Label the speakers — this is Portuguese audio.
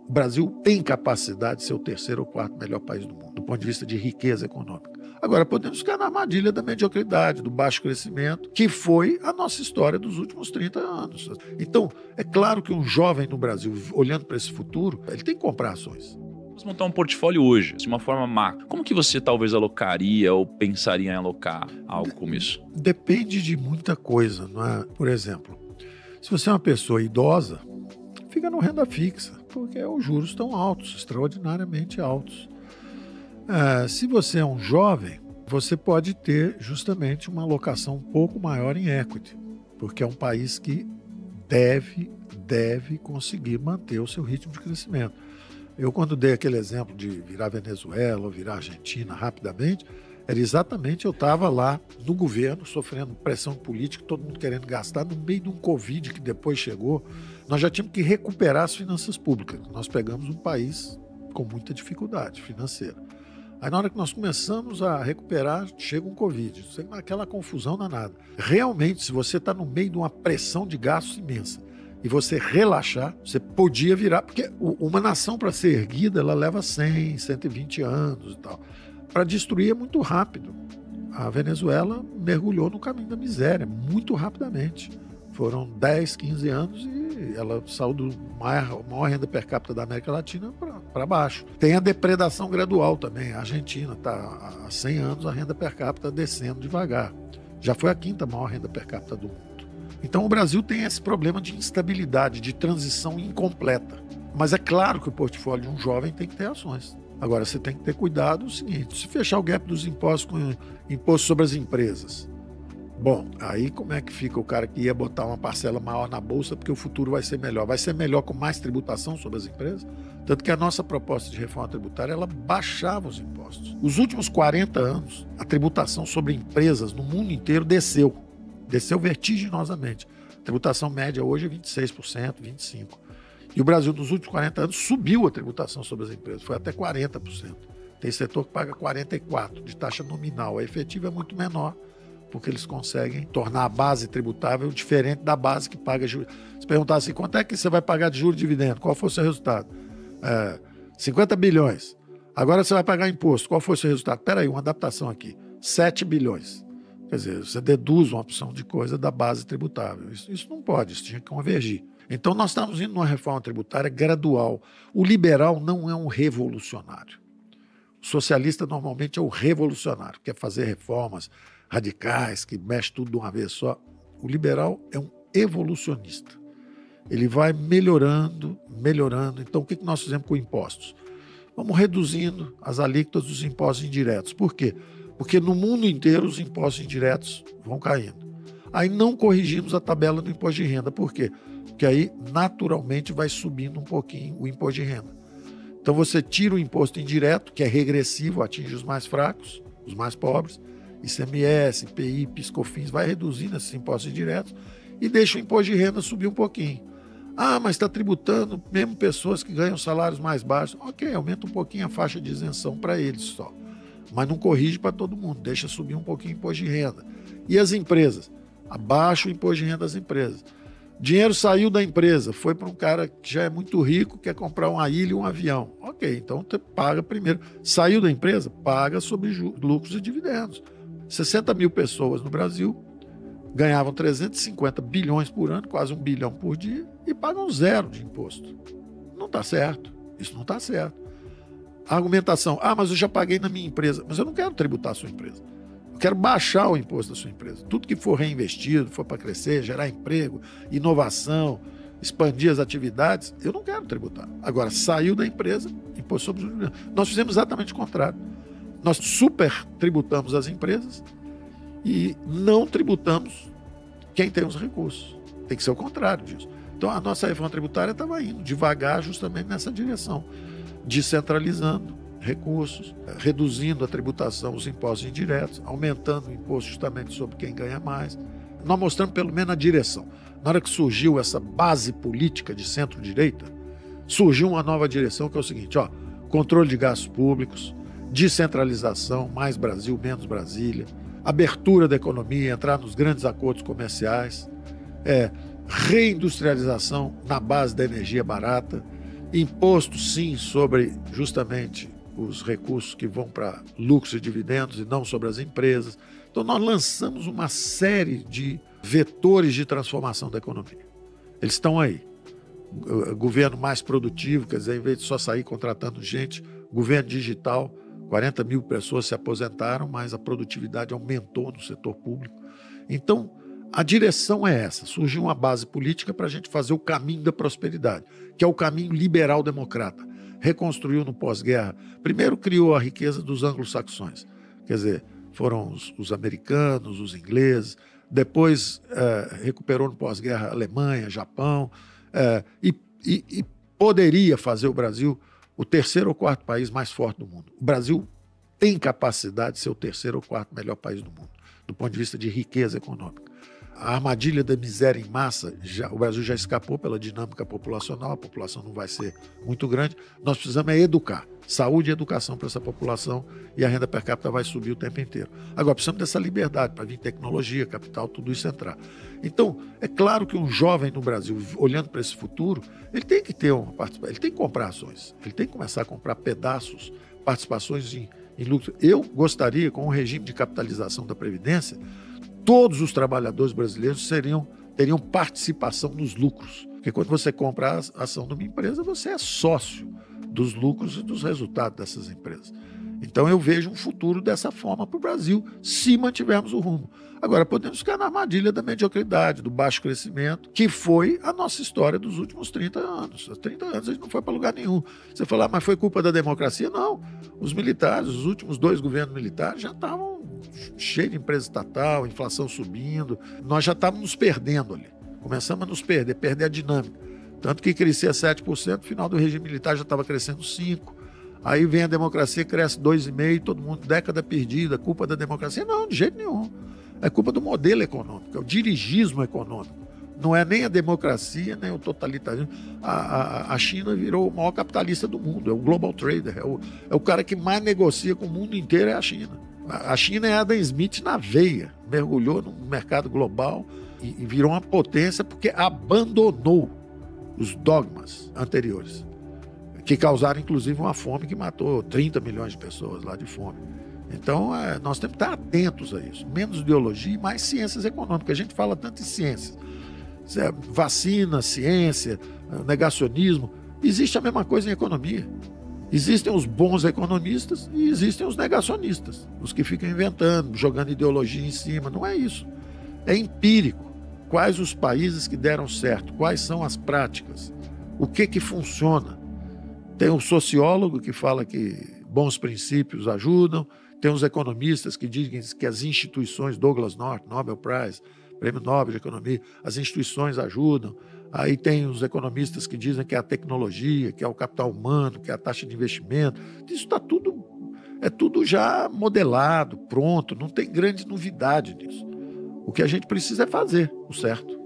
Speaker 1: O Brasil tem capacidade de ser o terceiro ou quarto melhor país do mundo, do ponto de vista de riqueza econômica. Agora, podemos ficar na armadilha da mediocridade, do baixo crescimento, que foi a nossa história dos últimos 30 anos. Então, é claro que um jovem no Brasil, olhando para esse futuro, ele tem que comprar ações.
Speaker 2: Vamos montar um portfólio hoje, de uma forma macro. Como que você talvez alocaria ou pensaria em alocar algo como isso?
Speaker 1: Depende de muita coisa, não é? Por exemplo, se você é uma pessoa idosa, fica no renda fixa, porque os juros estão altos, extraordinariamente altos. Se você é um jovem, você pode ter justamente uma alocação um pouco maior em equity, porque é um país que deve conseguir manter o seu ritmo de crescimento. Eu, quando dei aquele exemplo de virar Venezuela ou virar Argentina rapidamente, era exatamente, eu estava lá no governo, sofrendo pressão política, todo mundo querendo gastar, no meio de um Covid que depois chegou. Nós já tínhamos que recuperar as finanças públicas. Nós pegamos um país com muita dificuldade financeira. Aí, na hora que nós começamos a recuperar, chega um Covid. Aquela confusão danada. Realmente, se você está no meio de uma pressão de gastos imensa e você relaxar, você podia virar... Porque uma nação, para ser erguida, ela leva 100, 120 anos e tal. Para destruir é muito rápido. A Venezuela mergulhou no caminho da miséria muito rapidamente. Foram 10, 15 anos e ela saiu do maior renda per capita da América Latina para baixo. Tem a depredação gradual também. A Argentina está há 100 anos a renda per capita descendo devagar. Já foi a quinta maior renda per capita do mundo. Então o Brasil tem esse problema de instabilidade, de transição incompleta. Mas é claro que o portfólio de um jovem tem que ter ações. Agora, você tem que ter cuidado o seguinte, se fechar o gap dos impostos com imposto sobre as empresas, bom, aí como é que fica o cara que ia botar uma parcela maior na bolsa porque o futuro vai ser melhor? Vai ser melhor com mais tributação sobre as empresas? Tanto que a nossa proposta de reforma tributária, ela baixava os impostos. Os últimos 40 anos, a tributação sobre empresas no mundo inteiro desceu vertiginosamente. A tributação média hoje é 26%, 25%. E o Brasil, nos últimos 40 anos, subiu a tributação sobre as empresas, foi até 40%. Tem setor que paga 44% de taxa nominal. A efetiva é muito menor, porque eles conseguem tornar a base tributável diferente da base que paga juros. Se perguntar assim, quanto é que você vai pagar de juros e dividendos? Qual foi o seu resultado? 50 bilhões. Agora você vai pagar imposto. Qual foi o seu resultado? Espera aí, uma adaptação aqui. 7 bilhões. Quer dizer, você deduz uma opção de coisa da base tributável. Isso não pode, isso tinha que convergir. Então, nós estamos indo numa reforma tributária gradual. O liberal não é um revolucionário. O socialista, normalmente, é o revolucionário, quer fazer reformas radicais, que mexe tudo de uma vez só. O liberal é um evolucionista. Ele vai melhorando. Então, o que nós fizemos com impostos? Vamos reduzindo as alíquotas dos impostos indiretos. Por quê? Porque no mundo inteiro os impostos indiretos vão caindo. Aí não corrigimos a tabela do imposto de renda. Por quê? Porque aí, naturalmente, vai subindo um pouquinho o imposto de renda. Então, você tira o imposto indireto, que é regressivo, atinge os mais fracos, os mais pobres, ICMS, IPI, PIS/COFINS, vai reduzindo esses impostos indiretos e deixa o imposto de renda subir um pouquinho. Mas está tributando mesmo pessoas que ganham salários mais baixos. Ok, aumenta um pouquinho a faixa de isenção para eles só. Mas não corrige para todo mundo, deixa subir um pouquinho o imposto de renda. E as empresas? Abaixa o imposto de renda das empresas. Dinheiro saiu da empresa, foi para um cara que já é muito rico, quer comprar uma ilha e um avião. Ok, então você paga primeiro. Saiu da empresa, paga sobre lucros e dividendos. 60 mil pessoas no Brasil ganhavam 350 bilhões por ano, quase 1 bilhão por dia, e pagam 0 de imposto. Não está certo. Isso não está certo. A argumentação, mas eu já paguei na minha empresa. Mas eu não quero tributar a sua empresa. Eu quero baixar o imposto da sua empresa. Tudo que for reinvestido, for para crescer, gerar emprego, inovação, expandir as atividades, eu não quero tributar. Agora, saiu da empresa, imposto sobre os juros. Nós fizemos exatamente o contrário. Nós super tributamos as empresas e não tributamos quem tem os recursos. Tem que ser o contrário disso. Então, a nossa reforma tributária estava indo devagar justamente nessa direção, descentralizando recursos, reduzindo a tributação, os impostos indiretos, aumentando o imposto justamente sobre quem ganha mais. Nós mostramos pelo menos a direção. Na hora que surgiu essa base política de centro-direita, surgiu uma nova direção que é o seguinte, controle de gastos públicos, descentralização, mais Brasil, menos Brasília, abertura da economia, entrar nos grandes acordos comerciais, reindustrialização na base da energia barata, Imposto, sim, sobre justamente os recursos que vão para lucros e dividendos e não sobre as empresas. Então, nós lançamos uma série de vetores de transformação da economia. Eles estão aí. Governo mais produtivo, quer dizer, em vez de só sair contratando gente, governo digital, 40 mil pessoas se aposentaram, mas a produtividade aumentou no setor público. Então, a direção é essa. Surgiu uma base política para a gente fazer o caminho da prosperidade, que é o caminho liberal-democrata. Reconstruiu no pós-guerra. Primeiro criou a riqueza dos anglo-saxões. Quer dizer, foram os americanos, os ingleses. Depois recuperou no pós-guerra a Alemanha, Japão. E poderia fazer o Brasil o terceiro ou quarto país mais forte do mundo. O Brasil tem capacidade de ser o terceiro ou quarto melhor país do mundo, do ponto de vista de riqueza econômica. A armadilha da miséria em massa, o Brasil já escapou pela dinâmica populacional, a população não vai ser muito grande. Nós precisamos educar, saúde e educação para essa população, e a renda per capita vai subir o tempo inteiro. Agora, precisamos dessa liberdade para vir tecnologia, capital, tudo isso entrar. Então, é claro que um jovem no Brasil, olhando para esse futuro, ele tem que ter uma participação, ele tem que comprar ações, ele tem que começar a comprar pedaços, participações em lucro. Eu gostaria, com um regime de capitalização da Previdência, todos os trabalhadores brasileiros teriam participação nos lucros. Porque quando você compra a ação de uma empresa, você é sócio dos lucros e dos resultados dessas empresas. Então eu vejo um futuro dessa forma para o Brasil, se mantivermos o rumo. Agora, podemos ficar na armadilha da mediocridade, do baixo crescimento, que foi a nossa história dos últimos 30 anos. Há 30 anos a gente não foi para lugar nenhum. Você fala, mas foi culpa da democracia? Não. Os militares, os últimos 2 governos militares já estavam cheios de empresa estatal, inflação subindo. Nós já estávamos nos perdendo ali. Começamos a nos perder a dinâmica. Tanto que crescia 7%, no final do regime militar já estava crescendo 5%. Aí vem a democracia, cresce 2,5%, todo mundo, década perdida, culpa da democracia. Não, de jeito nenhum. É culpa do modelo econômico, é o dirigismo econômico. Não é nem a democracia, nem o totalitarismo. A China virou o maior capitalista do mundo, é o global trader, é o cara que mais negocia com o mundo inteiro, é a China. A China é Adam Smith na veia, mergulhou no mercado global e virou uma potência porque abandonou os dogmas anteriores, que causaram, inclusive, uma fome que matou 30 milhões de pessoas lá de fome. Então, nós temos que estar atentos a isso. Menos ideologia e mais ciências econômicas. A gente fala tanto em ciências. Vacina, ciência, negacionismo. Existe a mesma coisa em economia. Existem os bons economistas e existem os negacionistas. Os que ficam inventando, jogando ideologia em cima. Não é isso. É empírico. Quais os países que deram certo? Quais são as práticas? O que funciona? Tem um sociólogo que fala que bons princípios ajudam, tem os economistas que dizem que as instituições, Douglas North, Nobel Prize, Prêmio Nobel de Economia, as instituições ajudam. Aí tem os economistas que dizem que é a tecnologia, que é o capital humano, que é a taxa de investimento. Isso está tudo, é tudo já modelado, pronto, não tem grande novidade nisso. O que a gente precisa é fazer o certo.